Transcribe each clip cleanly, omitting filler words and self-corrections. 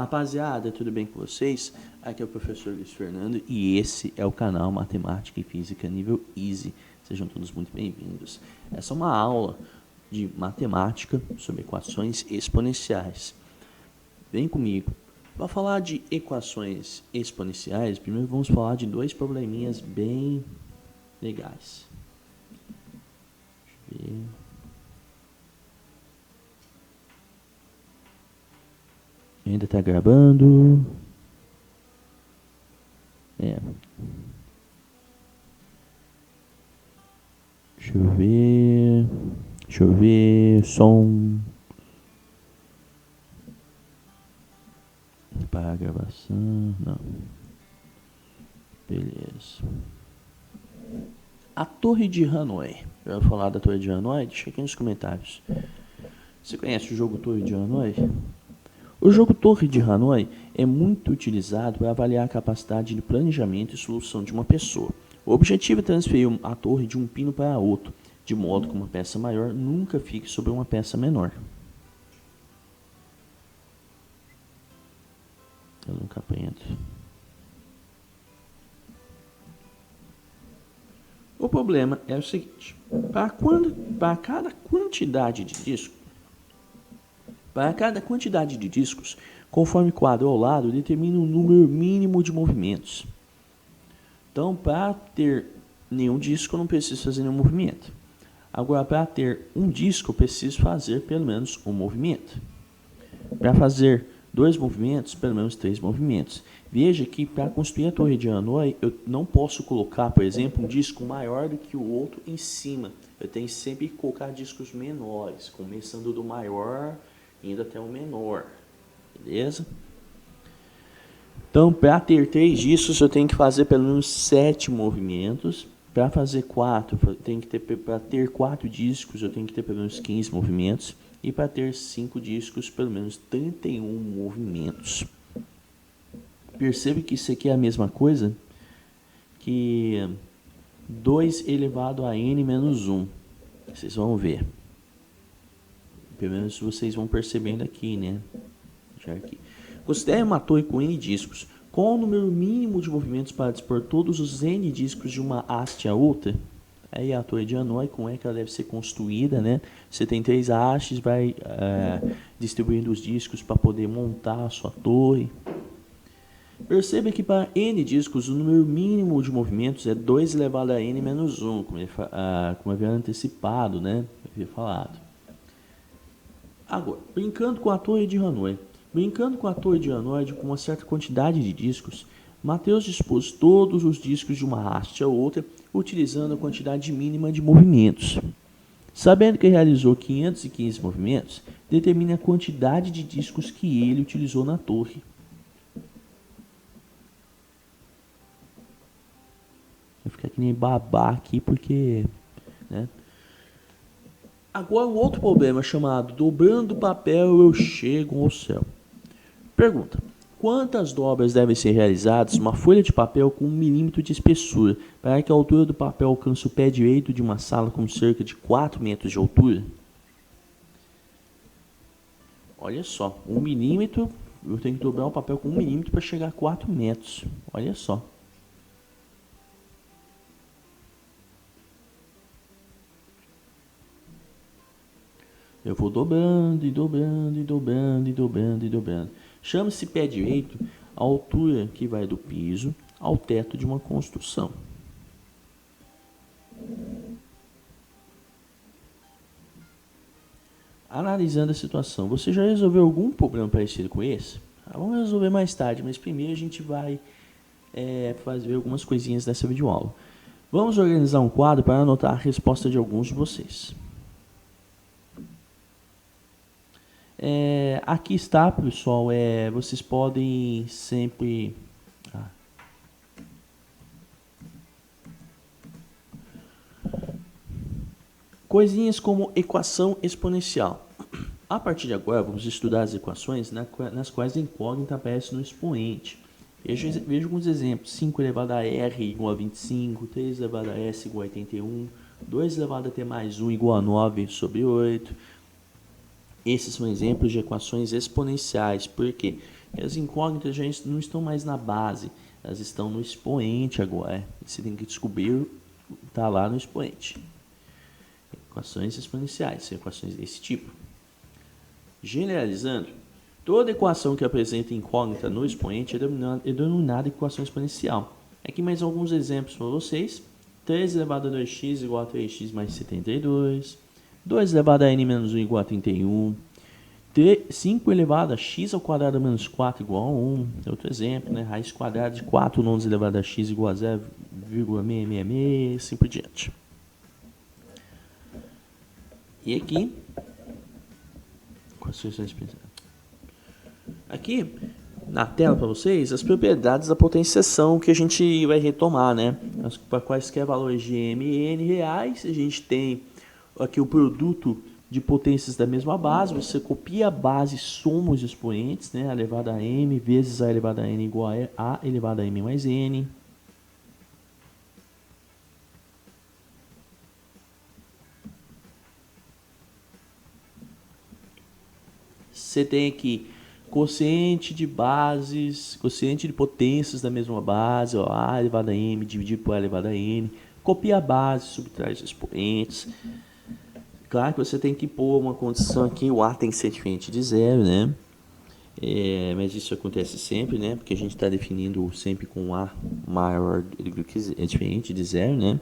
rapaziada, tudo bem com vocês? Aqui é o professor Luiz Fernando e esse é o canal Matemática e Física nível Easy. Sejam todos muito bem-vindos. Essa é uma aula de matemática sobre equações exponenciais. Vem comigo. Para falar de equações exponenciais, primeiro vamos falar de dois probleminhas bem legais. Deixa eu ver. Ainda está gravando. Deixa eu ver. Som. Para a gravação. Não. Beleza. A Torre de Hanoi. Já vou falar da Torre de Hanoi? Deixa aqui nos comentários. Você conhece o jogo Torre de Hanoi? O jogo Torre de Hanoi é muito utilizado para avaliar a capacidade de planejamento e solução de uma pessoa. O objetivo é transferir a torre de um pino para outro, de modo que uma peça maior nunca fique sobre uma peça menor. Eu nunca aprendo. O problema é o seguinte: para cada quantidade de discos, conforme o quadro ao lado, determina um número mínimo de movimentos. Então, para ter nenhum disco, eu não preciso fazer nenhum movimento. Agora, para ter um disco, eu preciso fazer pelo menos um movimento. Para fazer 2 movimentos, pelo menos 3 movimentos. Veja que para construir a Torre de Hanoi, eu não posso colocar, por exemplo, um disco maior do que o outro em cima. Eu tenho sempre que colocar discos menores, começando do maior indo até o menor, beleza? Então, para ter 3 discos, eu tenho que fazer pelo menos 7 movimentos. Para fazer 4, para ter 4 discos, eu tenho que ter pelo menos 15 movimentos. E para ter 5 discos, pelo menos 31 movimentos. Percebe que isso aqui é a mesma coisa que 2 elevado a n menos 1. Vocês vão ver. Pelo menos vocês vão percebendo aqui, né? Já aqui. Considere uma torre com n discos. Qual o número mínimo de movimentos para dispor todos os n discos de uma haste a outra? Aí a Torre de Hanoi, como é que ela deve ser construída, né? Você tem 3 hastes, vai distribuindo os discos para poder montar a sua torre. Perceba que para n discos, o número mínimo de movimentos é 2 elevado a n menos 1, como havia antecipado, né? Havia falado. Agora, brincando com a Torre de Hanoi. Com uma certa quantidade de discos, Mateus dispôs todos os discos de uma haste a outra, utilizando a quantidade mínima de movimentos. Sabendo que realizou 515 movimentos, determine a quantidade de discos que ele utilizou na torre. Vou ficar que nem babá aqui porque, né? Agora um outro problema chamado dobrando papel eu chego ao céu. Pergunta: quantas dobras devem ser realizadas numa folha de papel com 1 milímetro de espessura para que a altura do papel alcance o pé direito de uma sala com cerca de 4 metros de altura? Olha só, 1 milímetro, eu tenho que dobrar o papel com 1 milímetro para chegar a 4 metros. Olha só. Eu vou dobrando e dobrando e dobrando e dobrando e dobrando. Chama-se pé direito a altura que vai do piso ao teto de uma construção. Analisando a situação, você já resolveu algum problema parecido com esse? Vamos resolver mais tarde, mas primeiro a gente vai fazer algumas coisinhas nessa videoaula. Vamos organizar um quadro para anotar a resposta de alguns de vocês. Aqui está, pessoal, vocês podem sempre... Coisinhas como equação exponencial. A partir de agora, vamos estudar as equações nas quais a incógnita aparece no expoente. Veja alguns exemplos. 5 elevado a r igual a 25, 3 elevado a s igual a 81, 2 elevado a t mais 1 igual a 9 sobre 8... Esses são exemplos de equações exponenciais, porque As incógnitas já não estão mais na base, elas estão no expoente agora. Você tem que descobrir, está lá no expoente. Equações exponenciais, são equações desse tipo. Generalizando, toda equação que apresenta incógnita no expoente é denominada equação exponencial. Aqui mais alguns exemplos para vocês. 3 elevado a 2x igual a 3x mais 72. 2 elevado a n menos 1 igual a 31. 5 elevado a x ao quadrado menos 4 igual a 1. Outro exemplo, né? Raiz quadrada de 4 nonos elevado a x igual a 0,666, assim por diante. E aqui, aqui na tela para vocês, as propriedades da potenciação que a gente vai retomar, né? Para quaisquer valores de m e n reais, a gente tem aqui o produto de potências da mesma base, você copia a base, soma os expoentes, né? A elevada a m vezes a elevada a n igual a elevada a m mais n. Você tem aqui quociente de bases, quociente de potências da mesma base, ó, a elevado a m dividido por a elevado a n. Copia a base, subtrai os expoentes. Claro que você tem que pôr uma condição aqui, o a tem que ser diferente de zero, né? Mas isso acontece sempre, né? Porque a gente está definindo sempre com a maior do que é diferente de zero, né?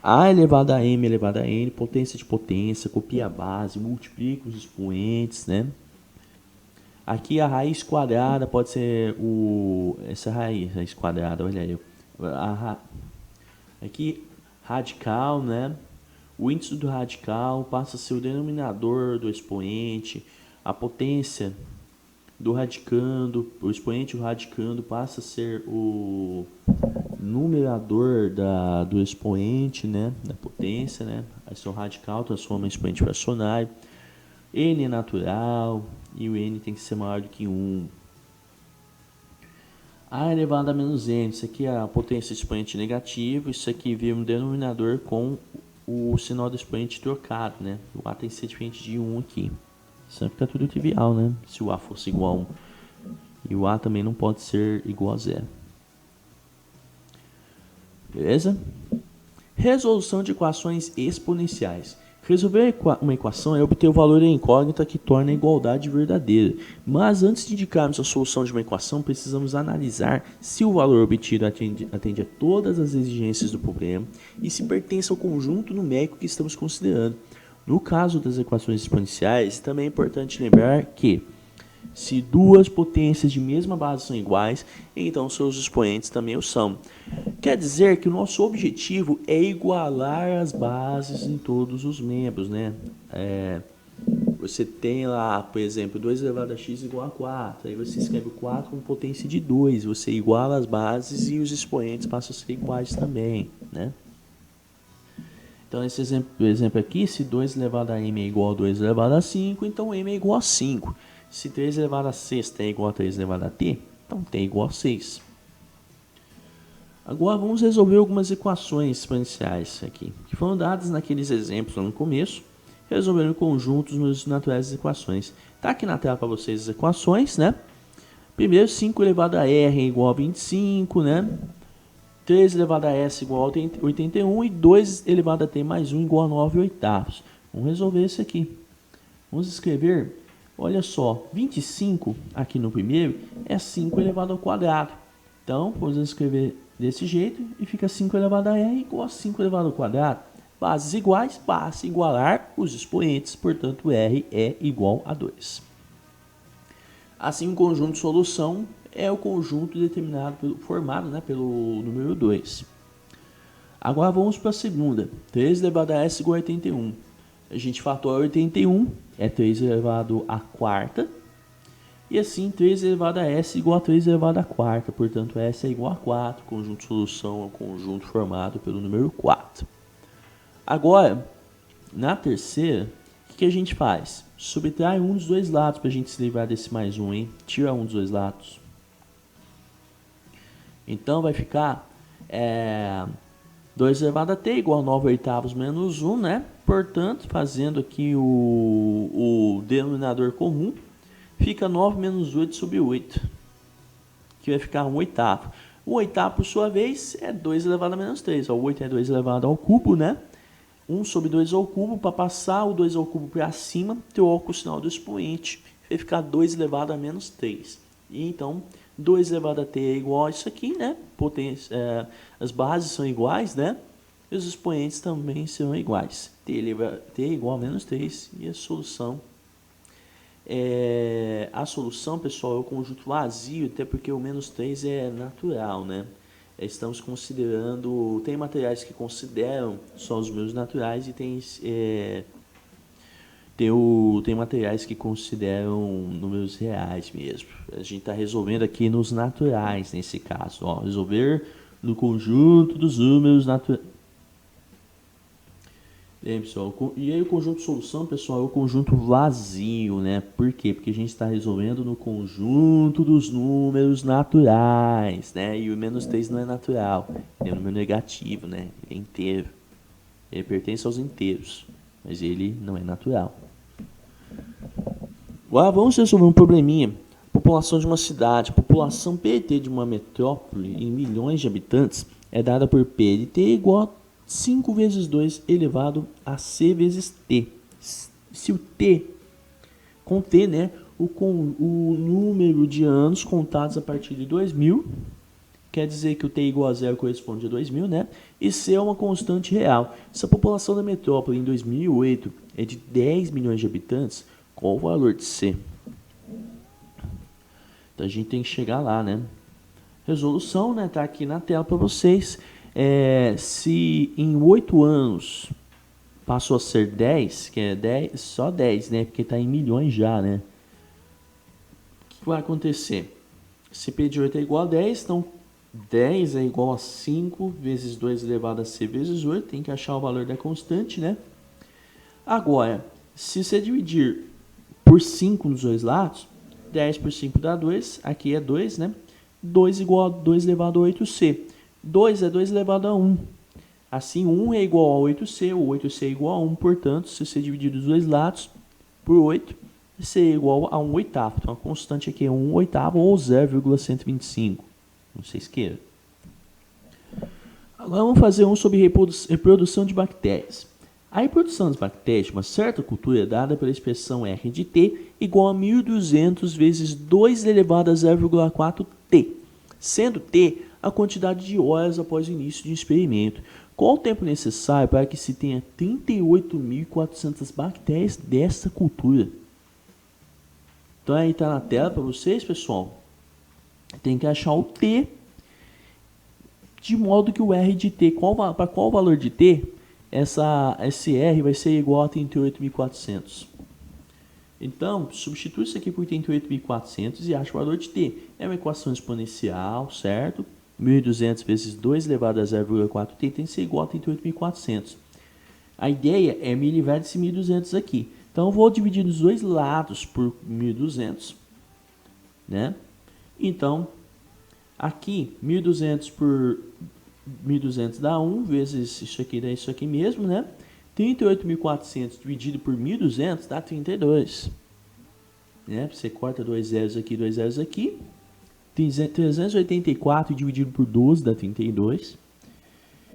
A elevado a m elevado a n, potência de potência, copia a base, multiplica os expoentes, né? Aqui a raiz quadrada pode ser essa raiz quadrada, olha aí. Aqui radical, né? O índice do radical passa a ser o denominador do expoente, a potência do radicando, o expoente do radicando passa a ser o numerador do expoente, né? Da potência, né? Aí seu radical transforma em expoente fracionário. N é natural e o N tem que ser maior do que 1. A elevado a menos N, isso aqui é a potência de expoente negativo, isso aqui vira um denominador com o sinal do expoente trocado, né? O A tem que ser diferente de 1 aqui. Isso fica tudo trivial, né? Se o A fosse igual a 1. E o A também não pode ser igual a 0. Beleza? Resolução de equações exponenciais. Resolver uma equação é obter o valor da incógnita que torna a igualdade verdadeira. Mas antes de indicarmos a solução de uma equação, precisamos analisar se o valor obtido atende a todas as exigências do problema e se pertence ao conjunto numérico que estamos considerando. No caso das equações exponenciais, também é importante lembrar que se duas potências de mesma base são iguais, então seus expoentes também o são. Quer dizer que o nosso objetivo é igualar as bases em todos os membros, né? Você tem lá, por exemplo, 2 elevado a x igual a 4. Aí você escreve o 4 com potência de 2. Você iguala as bases e os expoentes passam a ser iguais também, né? Então, esse exemplo aqui, se 2 elevado a m é igual a 2 elevado a 5, então m é igual a 5. Se 3 elevado a sexta é igual a 3 elevado a t, então t é igual a 6. Agora vamos resolver algumas equações exponenciais aqui, que foram dadas naqueles exemplos lá no começo, resolvendo conjuntos nos naturais das equações. Está aqui na tela para vocês as equações, né? Primeiro, 5 elevado a r é igual a 25, né? 3 elevado a s igual a 81 e 2 elevado a t mais 1 igual a 9 oitavos. Vamos resolver isso aqui. Vamos escrever, olha só, 25 aqui no primeiro é 5 elevado ao quadrado. Então, vamos escrever desse jeito e fica 5 elevado a r igual a 5 elevado ao quadrado. Bases iguais, basta igualar os expoentes, portanto, r é igual a 2. Assim, o conjunto de solução é o conjunto determinado, formado, né, pelo número 2. Agora vamos para a segunda. 3 elevado a s igual a 81. A gente fatora 81, é 3 elevado a quarta. E assim, 3 elevado a s igual a 3 elevado a quarta. Portanto, s é igual a 4. Conjunto de solução é o conjunto formado pelo número 4. Agora, na terceira, o que a gente faz? Subtrai um dos dois lados para a gente se livrar desse mais 1, hein? Tira um dos dois lados. Então, vai ficar 2 elevado a t igual a 9 oitavos menos 1, né? Portanto, fazendo aqui o denominador comum, fica 9 menos 8 sobre 8. que vai ficar 1/8. O 1/8, por sua vez, é 2 elevado a menos 3. O 8 é 2 elevado ao cubo, né? 1 sobre 2 ao cubo, para passar o 2 ao cubo para cima, troca o sinal do expoente, vai ficar 2 elevado a menos 3. E então, 2 elevado a t é igual a isso aqui, né? As bases são iguais, né? E os expoentes também são iguais. T é igual a menos 3 e a solução... A solução, pessoal, é o conjunto vazio, até porque o menos 3 é natural, né? Estamos considerando... Tem materiais que consideram só os números naturais e tem materiais que consideram números reais mesmo. A gente está resolvendo aqui nos naturais, nesse caso. Ó, resolver no conjunto dos números naturais. Bem, pessoal, e aí o conjunto de solução, pessoal, é o conjunto vazio, né? Por quê? Porque a gente está resolvendo no conjunto dos números naturais, né? E o menos 3 não é natural, ele é um número negativo, né? Ele é inteiro, ele pertence aos inteiros, mas ele não é natural. Agora vamos resolver um probleminha. População de uma cidade. A população PDT de uma metrópole em milhões de habitantes é dada por PDT igual a 5 vezes 2 elevado a c vezes t. Se o t, com t, né, o número de anos contados a partir de 2000, quer dizer que o t igual a 0 corresponde a 2000, né? E c é uma constante real. Se a população da metrópole em 2008 é de 10 milhões de habitantes, qual o valor de c? Então a gente tem que chegar lá, né? Resolução, né, tá aqui na tela para vocês. Se em 8 anos passou a ser 10, que é 10, só 10, né? Porque está em milhões já, né? O que vai acontecer? Se P de 8 é igual a 10, então 10 é igual a 5 vezes 2 elevado a c vezes 8. Tem que achar o valor da constante, né? Agora, se você dividir por 5 nos dois lados, 10 por 5 dá 2. Aqui é 2, né? 2 igual a 2 elevado a 8c. 2 é 2 elevado a 1. Assim, 1 é igual a 8c, o 8c é igual a 1, portanto, se você dividir os dois lados por 8, c é igual a 1/8. Então, a constante aqui é 1/8 ou 0,125. Não sei se queira. Agora, vamos fazer um sobre reprodução de bactérias. A reprodução das bactérias de uma certa cultura é dada pela expressão R de t igual a 1200 vezes 2 elevado a 0,4t, sendo t a quantidade de horas após o início de um experimento. Qual o tempo necessário para que se tenha 38.400 bactérias desta cultura? Então aí está na tela para vocês, pessoal. Tem que achar o t, de modo que o R de t, para qual valor de t, esse R vai ser igual a 38.400. Então, substitui isso aqui por 38.400 e acha o valor de t. É uma equação exponencial, certo? 1.200 vezes 2 elevado a 0,4t tem que ser igual a 38.400. A ideia é me livrar desse 1.200 aqui. Então, eu vou dividir os dois lados por 1.200, né? Então, aqui, 1.200 por 1.200 dá 1, vezes isso aqui dá isso aqui mesmo, né? 38.400 dividido por 1.200 dá 32. Né? Você corta 2 zeros aqui, 2 zeros aqui. 384 dividido por 12 dá 32.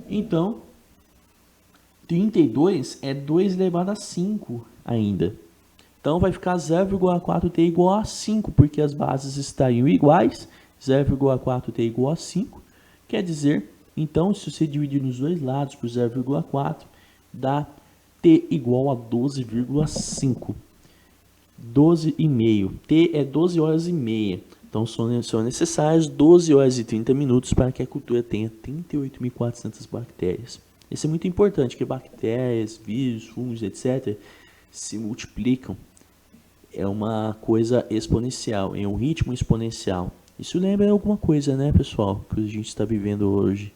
Então, 32 é 2 elevado a 5 ainda. Então, vai ficar 0,4t igual a 5, porque as bases estariam iguais. 0,4t igual a 5. Quer dizer, então, se você dividir nos dois lados por 0,4, dá t igual a 12,5. 12,5. T é 12 horas e meia. Então, são necessárias 12 horas e 30 minutos para que a cultura tenha 38.400 bactérias. Isso é muito importante, porque bactérias, vírus, fungos, etc., se multiplicam. É uma coisa exponencial, é um ritmo exponencial. Isso lembra alguma coisa, né, pessoal, que a gente está vivendo hoje.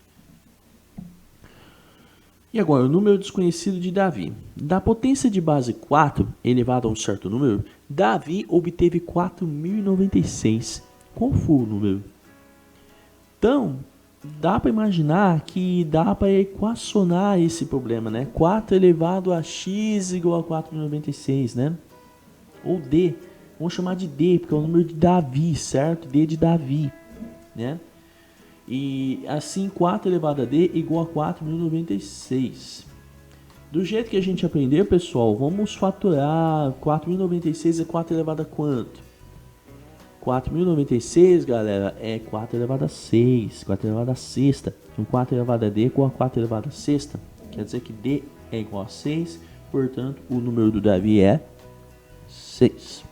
E agora, o número desconhecido de Davi. Da potência de base 4 elevado a um certo número, Davi obteve 4.096. Qual foi o número? Então, dá para imaginar que dá para equacionar esse problema, né? 4 elevado a x igual a 4.096, né? Ou D. Vamos chamar de D, porque é o número de Davi, certo? D de Davi. né? E assim 4 elevado a D igual a 4.096. Do jeito que a gente aprendeu, pessoal, vamos fatorar 4.096 é 4 elevado a quanto? 4.096, galera, é 4 elevado a 6, 4 elevado a sexta. Então 4 elevado a D igual a 4 elevado a sexta. Quer dizer que D é igual a 6, portanto o número do Davi é 6.